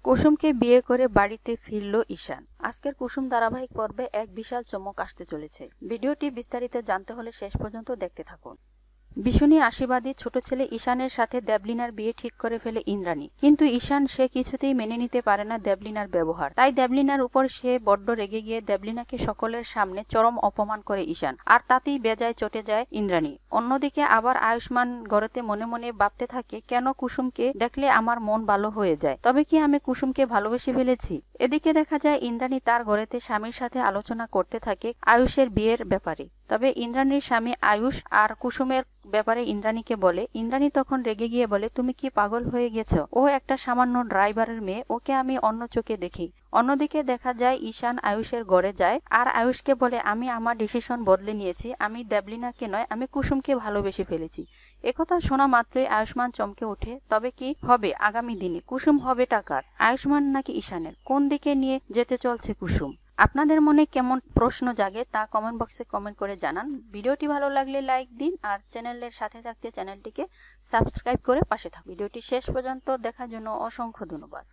কুসুমকে বিয়ে করে বাড়িতে ফিরল ঈশান। আজকের কুসুম ধারাবাহিক পর্বে এক বিশাল চমক আসতে চলেছে। ভিডিওটি বিস্তারিত জানতে হলে শেষ পর্যন্ত দেখতে থাকুন। বিশুনি আশীর্বাদী ছোট ছেলে ঈশানের সাথে দেবলিনার বিয়ে ঠিক করে ফেলে ইন্দ্রাণী, কিন্তু ঈশান সে কিছুতেই মেনে নিতে পারে না দেবলিনার ব্যবহার। তাই দেবলিনার উপর সে বড্ড রেগে গিয়ে দেবলিনাকে সকলের সামনে চরম অপমান করে ঈশান, আর তাতেই বেজায় চটে যায় ইন্দ্রাণী। অন্যদিকে আবার আয়ুষ্মান ঘরেতে মনে মনে ভাবতে থাকে, কেন কুসুমকে দেখলে আমার মন ভালো হয়ে যায়, তবে কি আমি কুসুমকে ভালোবেসে ফেলেছি? এদিকে দেখা যায় ইন্দ্রাণী তার ঘরেতে স্বামীর সাথে আলোচনা করতে থাকে আয়ুষের বিয়ের ব্যাপারে। তবে ইন্দ্রাণীর স্বামী আয়ুষ আর কুসুমের ব্যাপারে ইন্দ্রাণীকে বলে। ইন্দ্রাণী তখন রেগে গিয়ে বলে, তুমি কি পাগল হয়ে গেছো? ও একটা সামান্য ড্রাইভারের মেয়ে, ওকে আমি অন্য চোখে দেখি। অন্যদিকে দেখা যায় ঈশান আয়ুষের ঘরে যায় আর আয়ুষকে বলে, আমি আমার ডিসিশন বদলে নিয়েছি, আমি দেবলিনাকে নয়, আমি কুসুমকে ভালোবেসে ফেলেছি। একথা শোনা মাত্রই আয়ুষ্মান চমকে ওঠে। তবে কি হবে আগামী দিনে? কুসুম হবে টাকার, আয়ুষ্মান নাকি ঈশানের? কোন দিকে নিয়ে যেতে চলছে কুসুম? আপনাদের মনে কেমন প্রশ্ন জাগে তা কমেন্ট বক্সে কমেন্ট করে জানান। ভিডিওটি ভালো লাগলে লাইক দিন আর চ্যানেলের সাথে থাকতে চ্যানেলটিকে সাবস্ক্রাইব করে পাশে থাকুন। ভিডিওটি শেষ পর্যন্ত দেখার জন্য অসংখ্য ধন্যবাদ।